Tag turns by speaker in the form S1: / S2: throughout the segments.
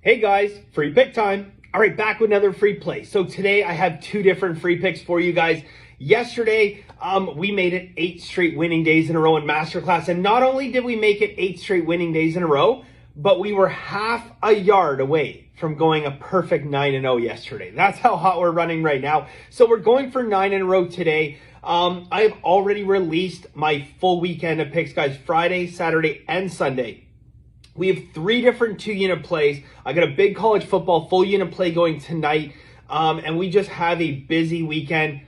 S1: Hey guys, free pick time. All right, back with another free play. So today I have two different free picks for you guys. Yesterday, we made it 8 straight winning days in a row in Masterclass. And not only did we make it 8 straight winning days in a row, but we were half a yard away from going a perfect 9-0 yesterday. That's how hot we're running right now. So we're going for 9 in a row today. I've already released my full weekend of picks, guys, Friday, Saturday, and Sunday. We have 3 different 2-unit plays. I got a big college football full unit play going tonight. And we just have a busy weekend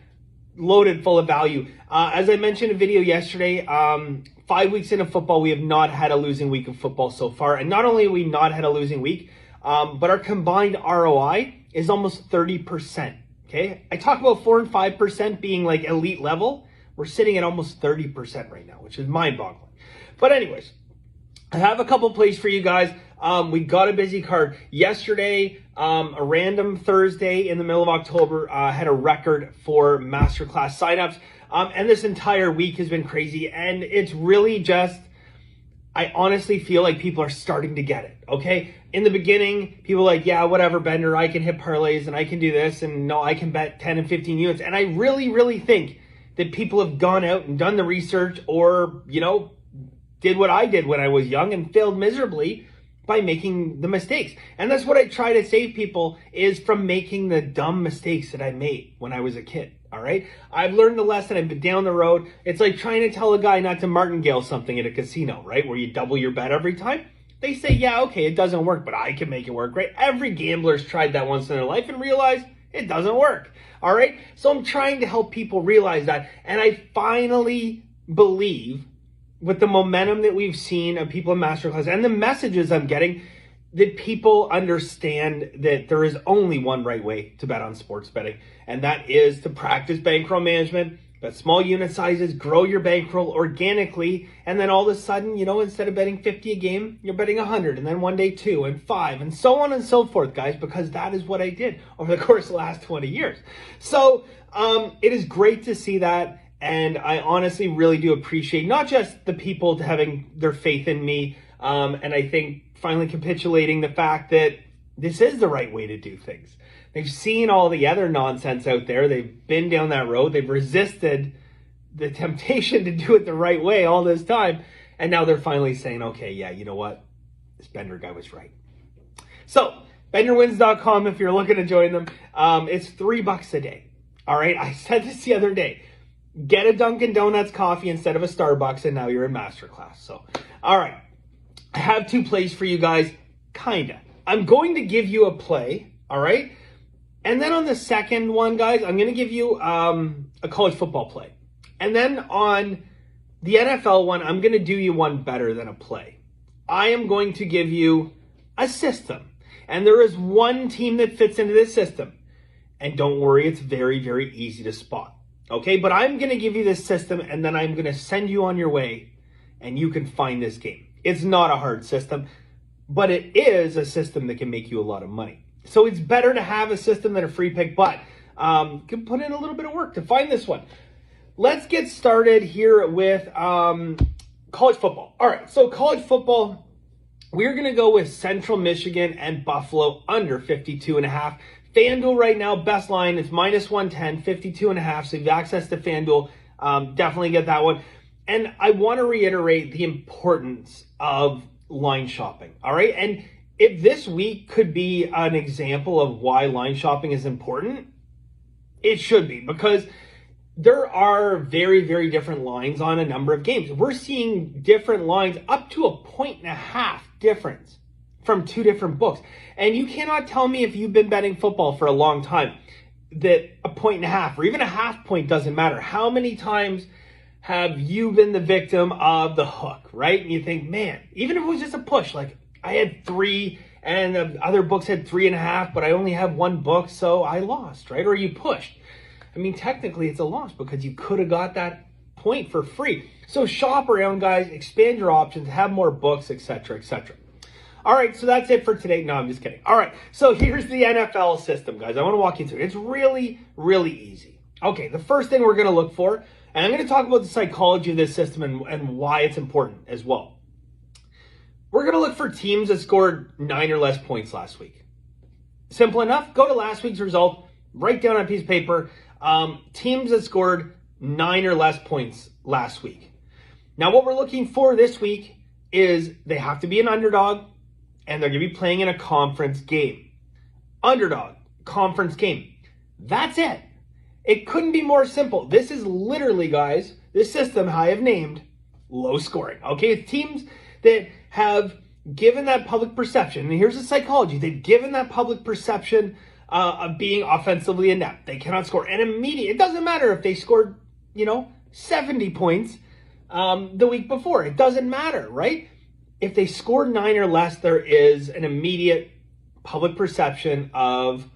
S1: loaded full of value. As I mentioned in a video yesterday, 5 weeks into football, we have not had a losing week of football so far. And not only have we not had a losing week, but our combined ROI is almost 30%. Okay. I talk about 4 and 5% being like elite level. We're sitting at almost 30% right now, which is mind boggling. But anyways, I have a couple plays for you guys. We got a busy card. Yesterday, a random Thursday in the middle of October, had a record for Masterclass signups. And this entire week has been crazy. And it's really just, I honestly feel like people are starting to get it, okay? In the beginning, people were like, yeah, whatever, Bender, I can hit parlays and I can do this. And no, I can bet 10 and 15 units. And I really think that people have gone out and done the research or, did what I did when I was young and failed miserably by making the mistakes. And that's what I try to save people, is from making the dumb mistakes that I made when I was a kid. All right. I've learned the lesson. I've been down the road. It's like trying to tell a guy not to martingale something at a casino, right? Where you double your bet every time. They say, yeah, okay, it doesn't work, but I can make it work, right? Every gambler's tried that once in their life and realized it doesn't work. All right. So I'm trying to help people realize that. And I finally believe, with the momentum that we've seen of people in Masterclass and the messages I'm getting, that people understand that there is only one right way to bet on sports betting, and that is to practice bankroll management, bet small unit sizes, grow your bankroll organically, and then all of a sudden, instead of betting 50 a game, you're betting 100, and then one day 2 and 5, and so on and so forth, guys, because that is what I did over the course of the last 20 years. So it is great to see that. And I honestly really do appreciate not just the people having their faith in me, and I think finally capitulating the fact that this is the right way to do things. They've seen all the other nonsense out there. They've been down that road. They've resisted the temptation to do it the right way all this time. And now they're finally saying, okay, yeah, you know what? This Bender guy was right. So benderwins.com, if you're looking to join them, it's $3 a day. All right. I said this the other day. Get a Dunkin' Donuts coffee instead of a Starbucks, and now you're in Masterclass. So, all right. I have 2 plays for you guys, kinda. I'm going to give you a play, all right? And then on the second one, guys, I'm going to give you a college football play. And then on the NFL one, I'm going to do you one better than a play. I am going to give you a system. And there is one team that fits into this system. And don't worry, it's very, very easy to spot. Okay, but I'm going to give you this system, and then I'm going to send you on your way, and you can find this game. It's not a hard system, but it is a system that can make you a lot of money. So it's better to have a system than a free pick, but you can put in a little bit of work to find this one. Let's get started here with college football. All right, so college football, we're going to go with Central Michigan and Buffalo under 52.5. FanDuel right now, best line is -110, 52.5. So if you have access to FanDuel, definitely get that one. And I want to reiterate the importance of line shopping. All right. And if this week could be an example of why line shopping is important, it should be, because there are very, very different lines on a number of games. We're seeing different lines up to 1.5 difference from 2 different books. And you cannot tell me, if you've been betting football for a long time, that 1.5 or even a half point doesn't matter. How many times have you been the victim of the hook, right? And you think, man, even if it was just a push, like I had 3 and the other books had 3.5, but I only have 1 book, so I lost, right? Or you pushed. I mean, technically it's a loss because you could have got that point for free. So shop around, guys, expand your options, have more books, etc., etc. All right, so that's it for today. No, I'm just kidding. All right, so here's the NFL system, guys. I want to walk you through it. It's really, really easy. Okay, the first thing we're going to look for, and I'm going to talk about the psychology of this system and why it's important as well. we're going to look for teams that scored 9 or less points last week. Simple enough. Go to last week's result, write down on a piece of paper, teams that scored 9 or less points last week. Now, what we're looking for this week is they have to be an underdog, and they're going to be playing in a conference game. Underdog, conference game. That's it. It couldn't be more simple. This is literally, guys, this system I have named low scoring. Okay, it's teams that have given that public perception, and here's the psychology, they've given that public perception of being offensively inept. They cannot score. And immediately, it doesn't matter if they scored, 70 points the week before. It doesn't matter, right? If they scored 9 or less, there is an immediate public perception of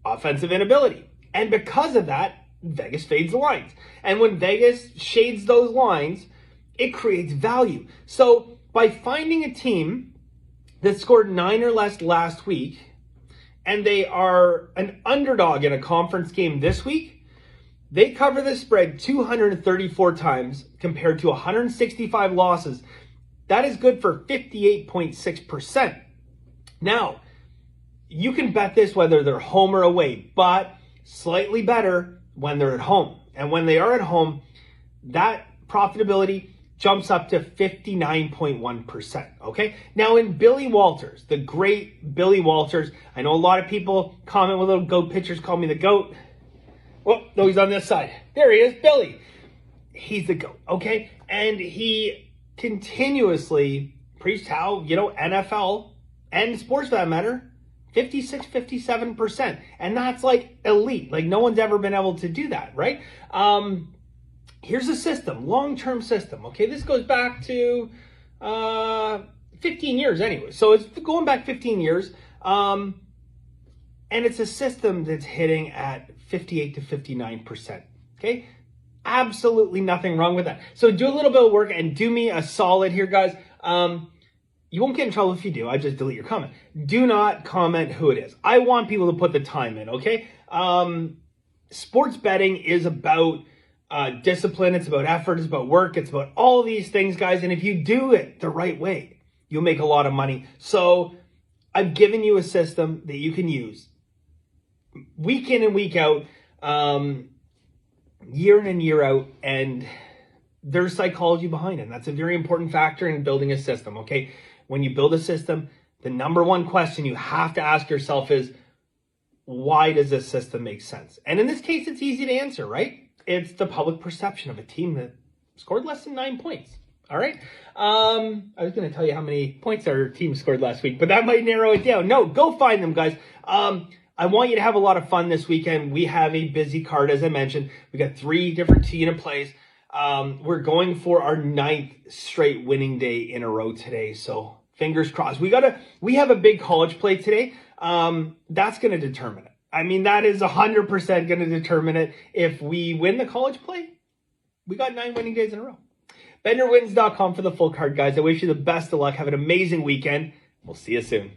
S1: offensive inability. And because of that, Vegas fades the lines. And when Vegas shades those lines, it creates value. So by finding a team that scored 9 or less last week, and they are an underdog in a conference game this week, they cover the spread 234 times compared to 165 losses. That is good for 58.6%. Now, you can bet this whether they're home or away, but slightly better when they're at home. And when they are at home, that profitability jumps up to 59.1%, okay? Now in Billy Walters, the great Billy Walters, I know a lot of people comment with little goat pictures, call me the goat. Oh, no, he's on this side. There he is, Billy. He's the goat, okay? And he continuously preached how, NFL and sports for that matter, 56, 57%. And that's like elite. Like no one's ever been able to do that, right? Here's a system, long-term system. Okay, this goes back to 15 years anyway. So it's going back 15 years. And it's a system that's hitting at 58 to 59%. Okay, absolutely nothing wrong with that. So do a little bit of work and do me a solid here, guys. You won't get in trouble if you do. I just delete your comment. Do not comment who it is. I want people to put the time in, okay? Sports betting is about discipline. It's about effort. It's about work. It's about all these things, guys. And if you do it the right way, you'll make a lot of money. So I've given you a system that you can use week in and week out, year in and year out, and there's psychology behind it. And that's a very important factor in building a system, okay? When you build a system, the number one question you have to ask yourself is, why does this system make sense? And in this case, it's easy to answer, right? It's the public perception of a team that scored less than 9 points. All right. I was going to tell you how many points our team scored last week, but that might narrow it down. No, go find them, guys. I want you to have a lot of fun this weekend. We have a busy card, as I mentioned. We got 3 different T-unit plays. We're going for our 9th straight winning day in a row today. So fingers crossed. We have a big college play today. That's going to determine it. I mean, that is 100% going to determine it. If we win the college play, we got 9 winning days in a row. BenderWins.com for the full card, guys. I wish you the best of luck. Have an amazing weekend. We'll see you soon.